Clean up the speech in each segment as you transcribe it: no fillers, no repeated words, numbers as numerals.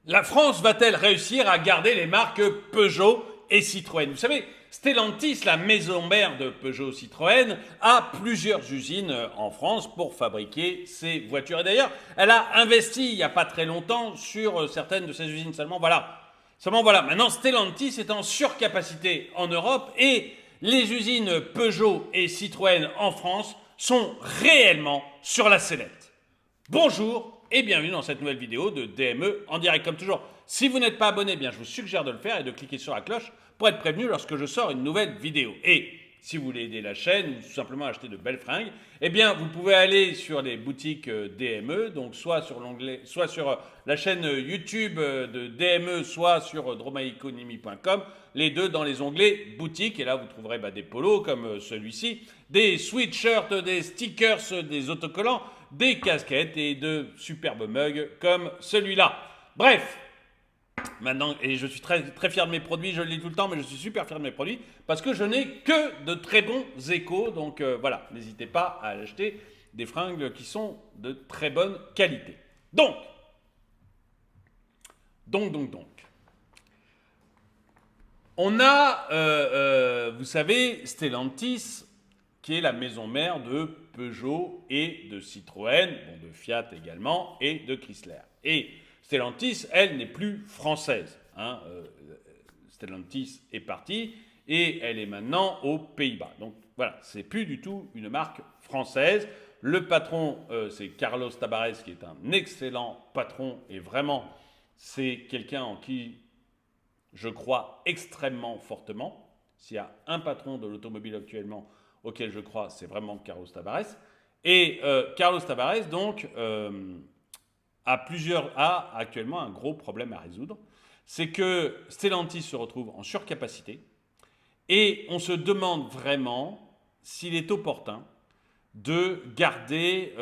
La France va-t-elle réussir à garder les marques Peugeot et Citroën? Vous savez, Stellantis, la maison mère de Peugeot Citroën, a plusieurs usines en France pour fabriquer ses voitures. Et d'ailleurs, elle a investi il n'y a pas très longtemps sur certaines de ces usines. Seulement voilà, maintenant Stellantis est en surcapacité en Europe et les usines Peugeot et Citroën en France sont réellement sur la sellette. Bonjour et bienvenue dans cette nouvelle vidéo de DME en direct. Comme toujours, si vous n'êtes pas abonné, bien je vous suggère de le faire et de cliquer sur la cloche pour être prévenu lorsque je sors une nouvelle vidéo. Et si vous voulez aider la chaîne ou tout simplement acheter de belles fringues, eh bien vous pouvez aller sur les boutiques DME, donc soit sur la chaîne YouTube de DME, soit sur dromaeconomy.com, les deux dans les onglets boutiques. Et là vous trouverez des polos comme celui-ci, des sweatshirts, des stickers, des autocollants, des casquettes et de superbes mugs comme celui-là. Bref, maintenant, et je suis très, très fier de mes produits, je le dis tout le temps, mais je suis super fier de mes produits parce que je n'ai que de très bons échos. Donc voilà, n'hésitez pas à acheter des fringues qui sont de très bonne qualité. Donc, on a, vous savez, Stellantis, qui est la maison mère de Peugeot et de Citroën, de Fiat également, et de Chrysler. Et Stellantis, elle, n'est plus française. Stellantis est partie et elle est maintenant aux Pays-Bas. Donc voilà, c'est plus du tout une marque française. Le patron, c'est Carlos Tavares, qui est un excellent patron et vraiment, c'est quelqu'un en qui je crois extrêmement fortement. S'il y a un patron de l'automobile actuellement auquel je crois, c'est vraiment Carlos Tavares. Et Carlos Tavares, donc, a actuellement un gros problème à résoudre. C'est que Stellantis se retrouve en surcapacité et on se demande vraiment s'il est opportun de garder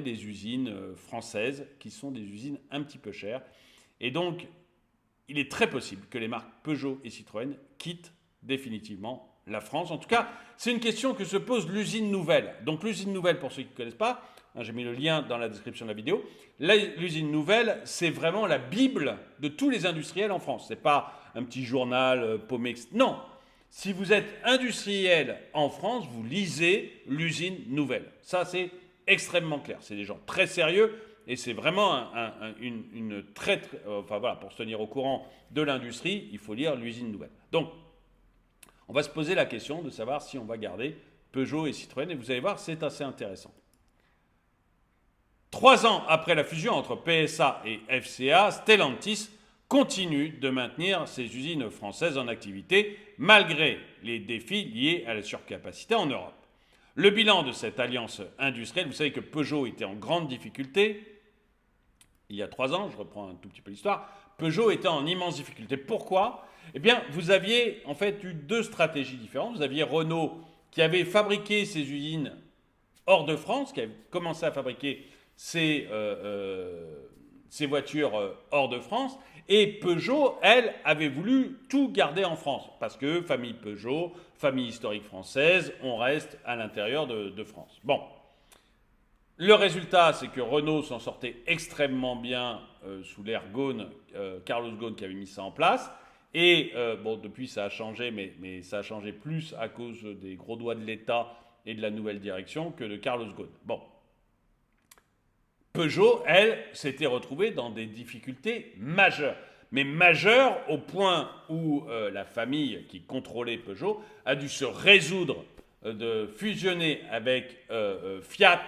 des usines françaises qui sont des usines un petit peu chères. Et donc, il est très possible que les marques Peugeot et Citroën quittent définitivement la France. En tout cas, c'est une question que se pose l'usine nouvelle. Donc l'usine nouvelle, pour ceux qui ne connaissent pas, j'ai mis le lien dans la description de la vidéo, l'usine nouvelle, c'est vraiment la Bible de tous les industriels en France. Ce n'est pas un petit journal paumé. Non, si vous êtes industriel en France, vous lisez l'usine nouvelle. Ça, c'est extrêmement clair. C'est des gens très sérieux et c'est vraiment pour se tenir au courant de l'industrie, il faut lire l'usine nouvelle. Donc, on va se poser la question de savoir si on va garder Peugeot et Citroën. Et vous allez voir, c'est assez intéressant. 3 ans après la fusion entre PSA et FCA, Stellantis continue de maintenir ses usines françaises en activité malgré les défis liés à la surcapacité en Europe. Le bilan de cette alliance industrielle, vous savez que Peugeot était en grande difficulté il y a 3 ans, je reprends un tout petit peu l'histoire, Peugeot était en immense difficulté. Pourquoi ? Eh bien, vous aviez en fait eu 2 stratégies différentes. Vous aviez Renault qui avait fabriqué ses usines hors de France, qui avait commencé à fabriquer ses voitures hors de France. Et Peugeot, elle, avait voulu tout garder en France. Parce que famille Peugeot, famille historique française, on reste à l'intérieur de France. Bon. Le résultat, c'est que Renault s'en sortait extrêmement bien sous l'ère Ghosn, Carlos Ghosn qui avait mis ça en place. Et depuis ça a changé, mais ça a changé plus à cause des gros doigts de l'État et de la nouvelle direction que de Carlos Ghosn. Bon. Peugeot, elle, s'était retrouvée dans des difficultés majeures. Mais majeures au point où la famille qui contrôlait Peugeot a dû se résoudre de fusionner avec Fiat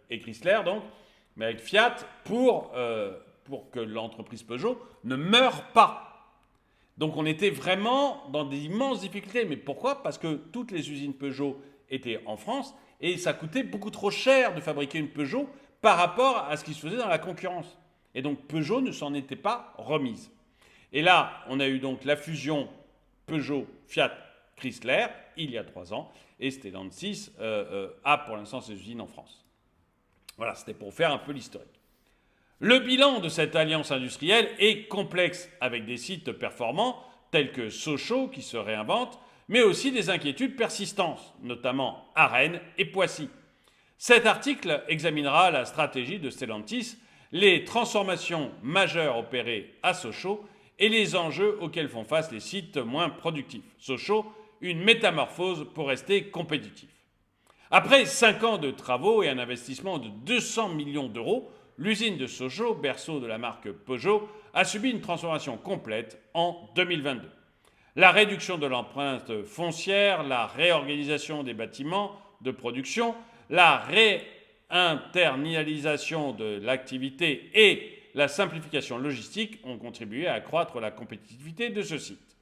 et Chrysler, donc, mais avec Fiat pour que l'entreprise Peugeot ne meure pas. Donc on était vraiment dans des immenses difficultés. Mais pourquoi ? Parce que toutes les usines Peugeot étaient en France et ça coûtait beaucoup trop cher de fabriquer une Peugeot par rapport à ce qui se faisait dans la concurrence. Et donc Peugeot ne s'en était pas remise. Et là, on a eu donc la fusion Peugeot, Fiat, Chrysler, il y a 3 ans, et Stellantis a pour l'instant ses usines en France. Voilà, c'était pour faire un peu l'historique. Le bilan de cette alliance industrielle est complexe, avec des sites performants tels que Sochaux qui se réinventent, mais aussi des inquiétudes persistantes, notamment à Rennes et Poissy. Cet article examinera la stratégie de Stellantis, les transformations majeures opérées à Sochaux et les enjeux auxquels font face les sites moins productifs. Sochaux, une métamorphose pour rester compétitif. Après 5 ans de travaux et un investissement de 200 millions d'euros, l'usine de Sochaux, berceau de la marque Peugeot, a subi une transformation complète en 2022. La réduction de l'empreinte foncière, la réorganisation des bâtiments de production, la réinternalisation de l'activité et la simplification logistique ont contribué à accroître la compétitivité de ce site.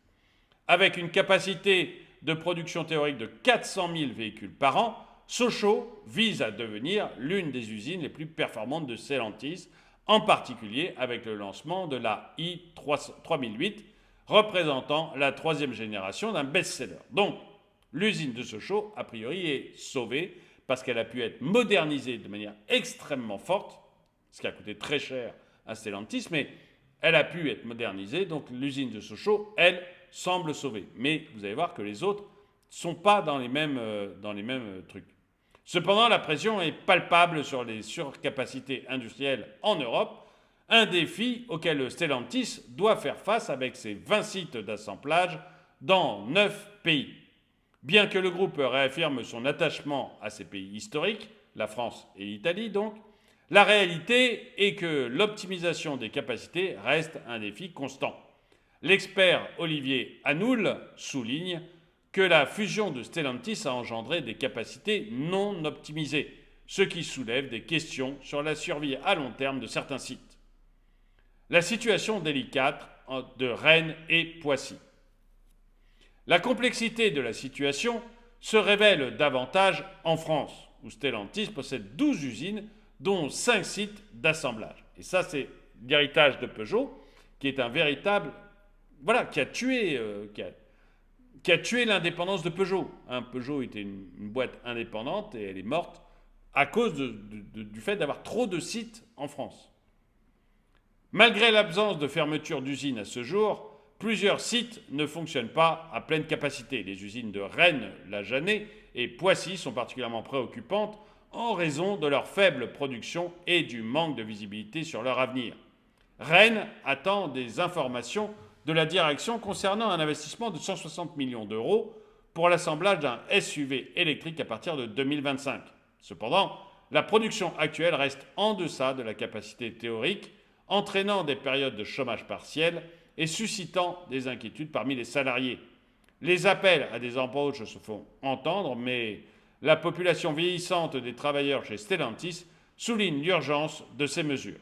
Avec une capacité de production théorique de 400 000 véhicules par an, Sochaux vise à devenir l'une des usines les plus performantes de Stellantis, en particulier avec le lancement de la i3008, représentant la 3e génération d'un best-seller. Donc, l'usine de Sochaux, a priori, est sauvée parce qu'elle a pu être modernisée de manière extrêmement forte, ce qui a coûté très cher à Stellantis, mais elle a pu être modernisée, donc l'usine de Sochaux, elle, semble sauvée. Mais vous allez voir que les autres ne sont pas dans les mêmes trucs. Cependant, la pression est palpable sur les surcapacités industrielles en Europe, un défi auquel Stellantis doit faire face avec ses 20 sites d'assemblage dans 9 pays. Bien que le groupe réaffirme son attachement à ces pays historiques, la France et l'Italie donc, la réalité est que l'optimisation des capacités reste un défi constant. L'expert Olivier Hanoul souligne que la fusion de Stellantis a engendré des capacités non optimisées, ce qui soulève des questions sur la survie à long terme de certains sites. La situation délicate de Rennes et Poissy. La complexité de la situation se révèle davantage en France, où Stellantis possède 12 usines, dont 5 sites d'assemblage. Et ça, c'est l'héritage de Peugeot, qui est un véritable... Voilà, qui a tué l'indépendance de Peugeot. Peugeot était une boîte indépendante et elle est morte à cause du fait d'avoir trop de sites en France. Malgré l'absence de fermeture d'usines à ce jour, plusieurs sites ne fonctionnent pas à pleine capacité. Les usines de Rennes, La Jannée et Poissy sont particulièrement préoccupantes en raison de leur faible production et du manque de visibilité sur leur avenir. Rennes attend des informations de la direction concernant un investissement de 160 millions d'euros pour l'assemblage d'un SUV électrique à partir de 2025. Cependant, la production actuelle reste en deçà de la capacité théorique, entraînant des périodes de chômage partiel et suscitant des inquiétudes parmi les salariés. Les appels à des embauches se font entendre, mais la population vieillissante des travailleurs chez Stellantis souligne l'urgence de ces mesures.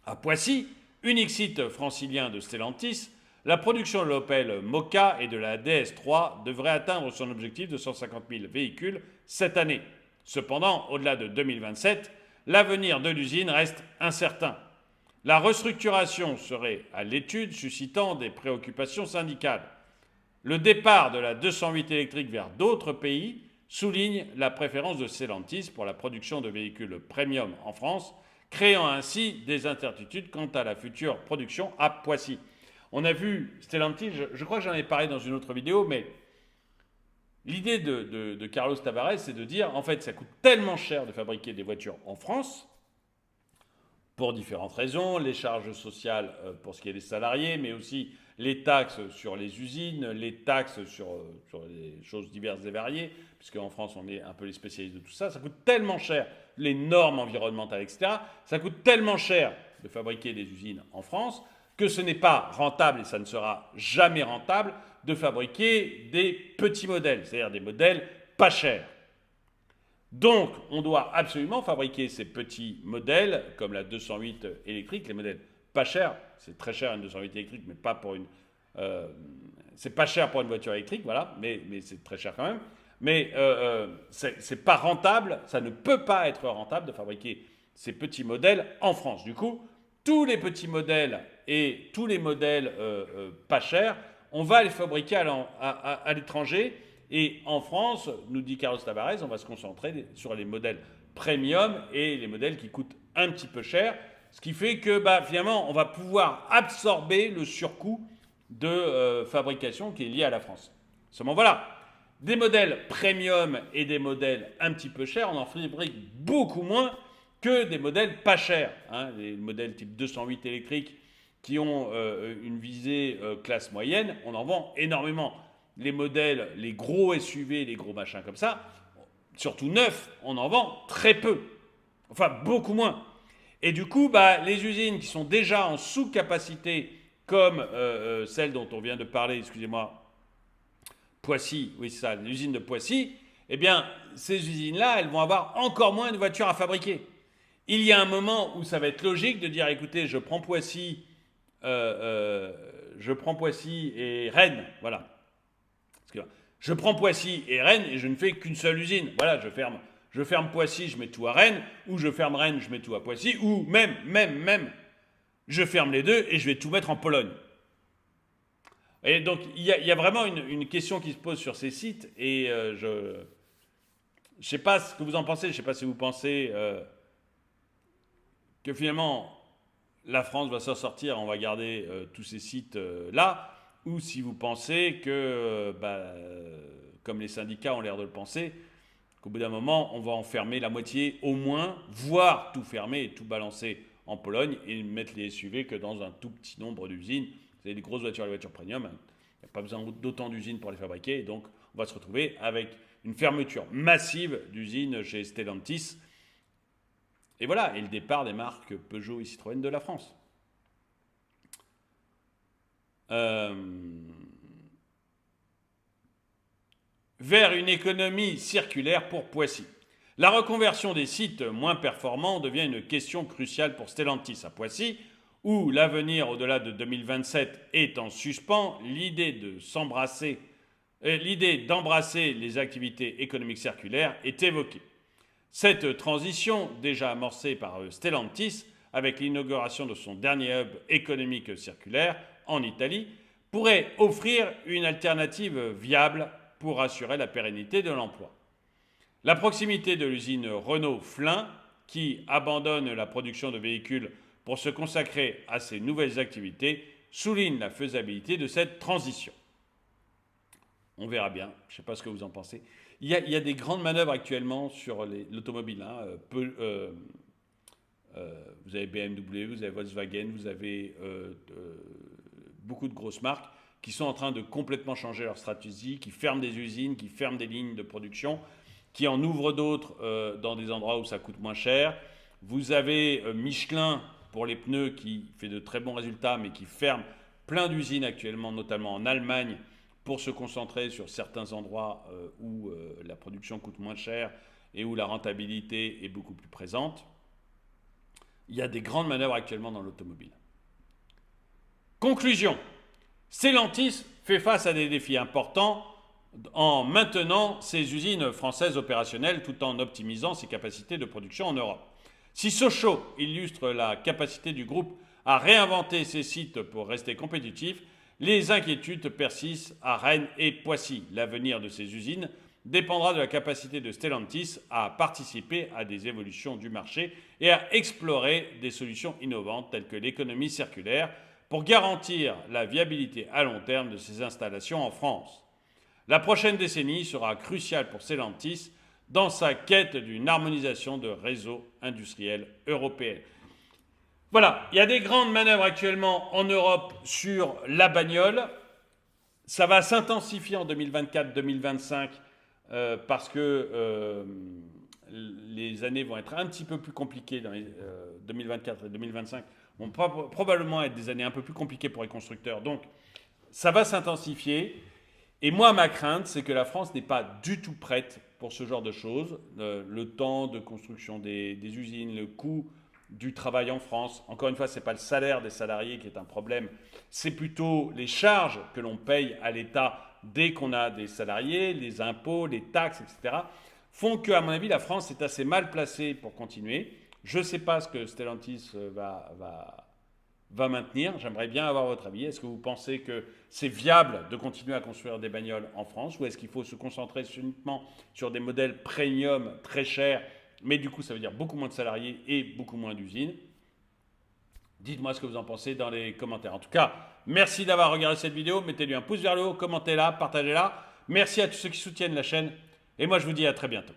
À Poissy, unique site francilien de Stellantis, la production de l'Opel Mokka et de la DS3 devrait atteindre son objectif de 150 000 véhicules cette année. Cependant, au-delà de 2027, l'avenir de l'usine reste incertain. La restructuration serait à l'étude, suscitant des préoccupations syndicales. Le départ de la 208 électrique vers d'autres pays souligne la préférence de Stellantis pour la production de véhicules premium en France, créant ainsi des incertitudes quant à la future production à Poissy. On a vu Stellantis, je crois que j'en ai parlé dans une autre vidéo, mais l'idée de Carlos Tavares, c'est de dire, en fait, ça coûte tellement cher de fabriquer des voitures en France, pour différentes raisons, les charges sociales pour ce qui est des salariés, mais aussi les taxes sur les usines, les taxes sur les choses diverses et variées, puisqu'en France, on est un peu les spécialistes de tout ça. Ça coûte tellement cher, les normes environnementales, etc. Ça coûte tellement cher de fabriquer des usines en France que ce n'est pas rentable, et ça ne sera jamais rentable, de fabriquer des petits modèles, c'est-à-dire des modèles pas chers. Donc, on doit absolument fabriquer ces petits modèles, comme la 208 électrique, les modèles pas chers. C'est très cher une 208 électrique, mais pas pour une... c'est pas cher pour une voiture électrique, voilà, mais c'est très cher quand même. Mais c'est pas rentable, ça ne peut pas être rentable de fabriquer ces petits modèles en France. Du coup, tous les petits modèles et tous les modèles pas chers, on va les fabriquer à l'étranger. Et en France, nous dit Carlos Tavares, on va se concentrer sur les modèles premium et les modèles qui coûtent un petit peu cher, ce qui fait que finalement, on va pouvoir absorber le surcoût de fabrication qui est lié à la France. Seulement voilà, des modèles premium et des modèles un petit peu chers, on en fabrique beaucoup moins que des modèles pas chers, hein, les modèles type 208 électriques qui ont une visée classe moyenne, on en vend énormément. Les modèles, les gros SUV, les gros machins comme ça, surtout neufs, on en vend très peu. Enfin, beaucoup moins. Et du coup, les usines qui sont déjà en sous-capacité, comme celle dont on vient de parler, excusez-moi, Poissy, oui c'est ça, l'usine de Poissy, eh bien, ces usines-là, elles vont avoir encore moins de voitures à fabriquer. Il y a un moment où ça va être logique de dire, écoutez, je prends Poissy et Rennes, voilà. Je prends Poissy et Rennes et je ne fais qu'une seule usine. Voilà, je ferme Poissy, je mets tout à Rennes, ou je ferme Rennes, je mets tout à Poissy, ou même, je ferme les deux et je vais tout mettre en Pologne. Et donc, il y a vraiment une question qui se pose sur ces sites et je ne sais pas ce que vous en pensez, je ne sais pas si vous pensez que finalement la France va s'en sortir, on va garder tous ces sites-là, ou si vous pensez que, comme les syndicats ont l'air de le penser, qu'au bout d'un moment, on va en fermer la moitié au moins, voire tout fermer et tout balancer en Pologne et mettre les SUV que dans un tout petit nombre d'usines. Vous avez des grosses voitures, les voitures premium, il n'y a pas besoin d'autant d'usines pour les fabriquer, et donc on va se retrouver avec une fermeture massive d'usines chez Stellantis. Et voilà, et le départ des marques Peugeot et Citroën de la France. Vers une économie circulaire pour Poissy. La reconversion des sites moins performants devient une question cruciale pour Stellantis à Poissy, où l'avenir au-delà de 2027 est en suspens. L'idée d'embrasser les activités économiques circulaires est évoquée. Cette transition, déjà amorcée par Stellantis avec l'inauguration de son dernier hub économique circulaire en Italie, pourrait offrir une alternative viable pour assurer la pérennité de l'emploi. La proximité de l'usine Renault-Flins, qui abandonne la production de véhicules pour se consacrer à ces nouvelles activités, souligne la faisabilité de cette transition. On verra bien, je ne sais pas ce que vous en pensez. Il y a des grandes manœuvres actuellement sur l'automobile. Vous avez BMW, vous avez Volkswagen, vous avez beaucoup de grosses marques qui sont en train de complètement changer leur stratégie, qui ferment des usines, qui ferment des lignes de production, qui en ouvrent d'autres dans des endroits où ça coûte moins cher. Vous avez Michelin pour les pneus qui fait de très bons résultats, mais qui ferme plein d'usines actuellement, notamment en Allemagne, pour se concentrer sur certains endroits où la production coûte moins cher et où la rentabilité est beaucoup plus présente. Il y a des grandes manœuvres actuellement dans l'automobile. Conclusion. Stellantis fait face à des défis importants en maintenant ses usines françaises opérationnelles tout en optimisant ses capacités de production en Europe. Si Sochaux illustre la capacité du groupe à réinventer ses sites pour rester compétitif, les inquiétudes persistent à Rennes et Poissy. L'avenir de ces usines dépendra de la capacité de Stellantis à participer à des évolutions du marché et à explorer des solutions innovantes telles que l'économie circulaire pour garantir la viabilité à long terme de ces installations en France. La prochaine décennie sera cruciale pour Stellantis dans sa quête d'une harmonisation de réseaux industriels européens. Voilà, il y a des grandes manœuvres actuellement en Europe sur la bagnole. Ça va s'intensifier en 2024-2025 parce que les années vont être un petit peu plus compliquées dans les 2024 et 2025 vont probablement être des années un peu plus compliquées pour les constructeurs. Donc, ça va s'intensifier. Et moi, ma crainte, c'est que la France n'est pas du tout prête pour ce genre de choses. Le temps de construction des usines, le coût du travail en France. Encore une fois, ce n'est pas le salaire des salariés qui est un problème, c'est plutôt les charges que l'on paye à l'État dès qu'on a des salariés, les impôts, les taxes, etc., font qu'à mon avis, la France est assez mal placée pour continuer. Je ne sais pas ce que Stellantis va maintenir. J'aimerais bien avoir votre avis. Est-ce que vous pensez que c'est viable de continuer à construire des bagnoles en France ou est-ce qu'il faut se concentrer uniquement sur des modèles premium très chers, mais du coup ça veut dire beaucoup moins de salariés et beaucoup moins d'usines? Dites-moi ce que vous en pensez dans les commentaires. En tout cas, merci d'avoir regardé cette vidéo. Mettez-lui un pouce vers le haut, commentez-la, partagez-la. Merci à tous ceux qui soutiennent la chaîne et moi je vous dis à très bientôt.